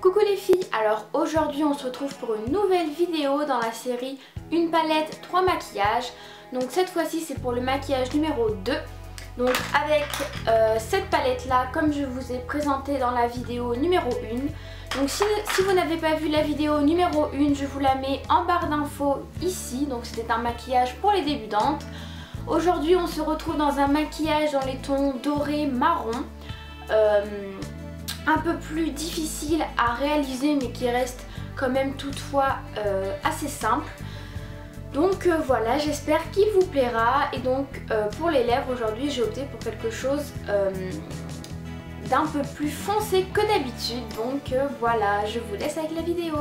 Coucou les filles, alors aujourd'hui on se retrouve pour une nouvelle vidéo dans la série Une palette 3 maquillages. Donc cette fois-ci c'est pour le maquillage numéro 2. Donc avec cette palette là, comme je vous ai présenté dans la vidéo numéro 1. Donc si vous n'avez pas vu la vidéo numéro 1, je vous la mets en barre d'infos ici. Donc c'était un maquillage pour les débutantes. Aujourd'hui on se retrouve dans un maquillage dans les tons doré marron. Un peu plus difficile à réaliser mais qui reste quand même toutefois assez simple. Donc voilà, j'espère qu'il vous plaira. Et donc pour les lèvres aujourd'hui j'ai opté pour quelque chose d'un peu plus foncé que d'habitude. Donc voilà, je vous laisse avec la vidéo.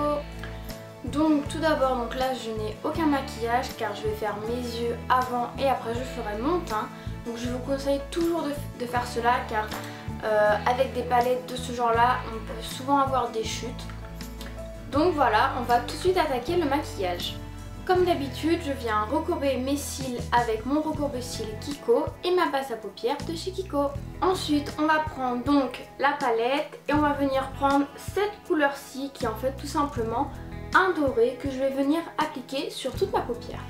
Donc tout d'abord, donc là je n'ai aucun maquillage car je vais faire mes yeux avant et après je ferai mon teint. Donc je vous conseille toujours de faire cela car avec des palettes de ce genre là on peut souvent avoir des chutes. Donc voilà, on va tout de suite attaquer le maquillage. Comme d'habitude je viens recourber mes cils avec mon recourbe-cils Kiko et ma base à paupières de chez Kiko. Ensuite on va prendre donc la palette et on va venir prendre cette couleur-ci qui est en fait tout simplement un doré que je vais venir appliquer sur toute ma paupière.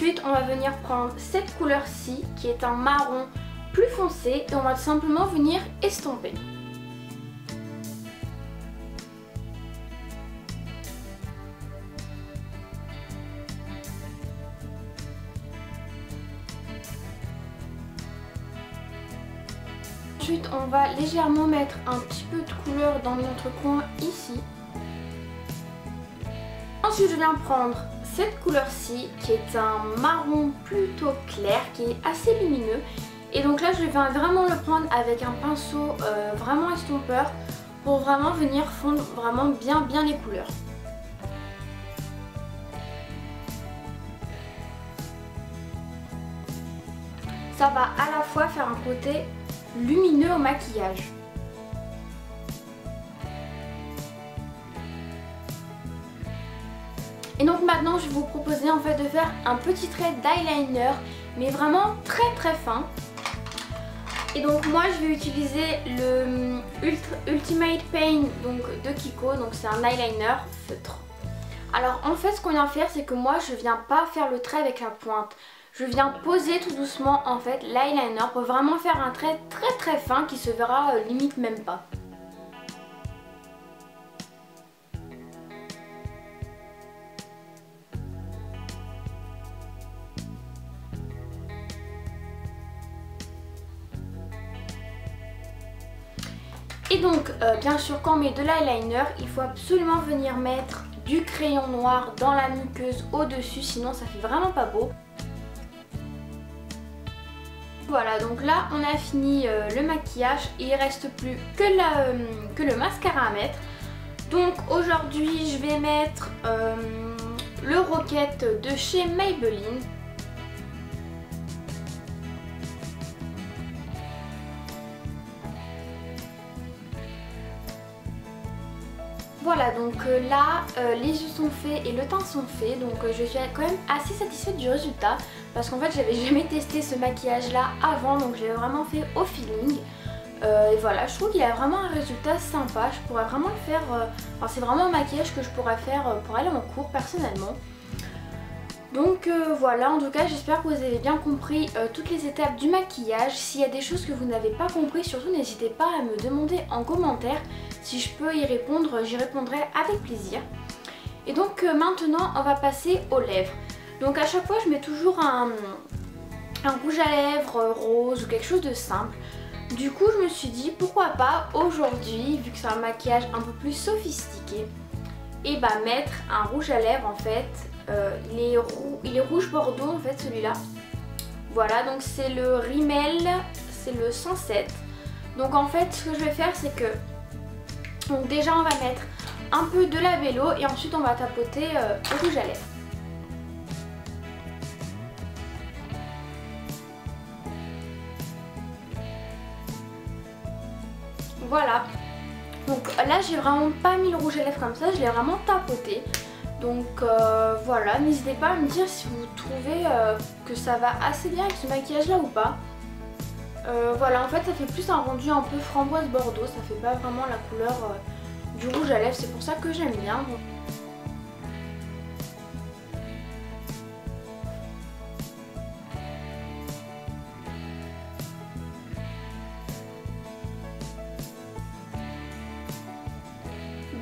Ensuite on va venir prendre cette couleur-ci qui est un marron plus foncé et on va tout simplement venir estomper. Ensuite on va légèrement mettre un petit peu de couleur dans notre coin ici. Ensuite je viens prendre cette couleur-ci qui est un marron plutôt clair, qui est assez lumineux. Et donc là je vais vraiment le prendre avec un pinceau vraiment estompeur pour vraiment venir fondre vraiment bien les couleurs. Ça va à la fois faire un côté lumineux au maquillage. Et donc maintenant je vais vous proposer en fait de faire un petit trait d'eyeliner mais vraiment très fin. Et donc moi je vais utiliser le Ultimate Paint donc de Kiko, donc c'est un eyeliner feutre. Alors en fait ce qu'on vient faire c'est que moi je viens pas faire le trait avec la pointe. Je viens poser tout doucement en fait l'eyeliner pour vraiment faire un trait très fin qui se verra limite même pas. Et donc bien sûr quand on met de l'eyeliner, il faut absolument venir mettre du crayon noir dans la muqueuse au-dessus, sinon ça fait vraiment pas beau. Voilà, donc là on a fini le maquillage et il reste plus que le mascara à mettre. Donc aujourd'hui je vais mettre le Rocket de chez Maybelline. Voilà, donc là les yeux sont faits et le teint sont faits, donc je suis quand même assez satisfaite du résultat parce qu'en fait j'avais jamais testé ce maquillage là avant, donc j'ai vraiment fait au feeling. Et voilà, je trouve qu'il a vraiment un résultat sympa, je pourrais vraiment le faire, enfin c'est vraiment un maquillage que je pourrais faire pour aller en cours personnellement. Donc voilà, en tout cas j'espère que vous avez bien compris toutes les étapes du maquillage. S'il y a des choses que vous n'avez pas compris, surtout n'hésitez pas à me demander en commentaire. Si je peux y répondre, j'y répondrai avec plaisir. Et donc maintenant on va passer aux lèvres. Donc à chaque fois je mets toujours un rouge à lèvres rose ou quelque chose de simple. Du coup je me suis dit pourquoi pas aujourd'hui, vu que c'est un maquillage un peu plus sophistiqué, et bah mettre un rouge à lèvres en fait. Il est rouge bordeaux en fait celui-là. Voilà, donc c'est le Rimmel, c'est le 107. Donc en fait ce que je vais faire c'est que donc déjà on va mettre un peu de labello et ensuite on va tapoter le rouge à lèvres. Voilà. Donc là j'ai vraiment pas mis le rouge à lèvres comme ça, je l'ai vraiment tapoté. Donc voilà, n'hésitez pas à me dire si vous trouvez que ça va assez bien avec ce maquillage là ou pas. Voilà, en fait ça fait plus un rendu un peu framboise bordeaux, ça fait pas vraiment la couleur du rouge à lèvres, c'est pour ça que j'aime bien.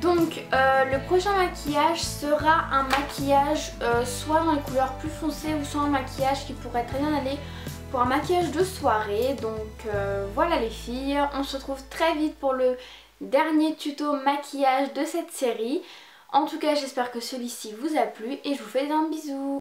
Donc le prochain maquillage sera un maquillage soit dans les couleurs plus foncées ou soit un maquillage qui pourrait très bien aller pour un maquillage de soirée. Donc voilà les filles, on se retrouve très vite pour le dernier tuto maquillage de cette série. En tout cas j'espère que celui-ci vous a plu et je vous fais un bisou.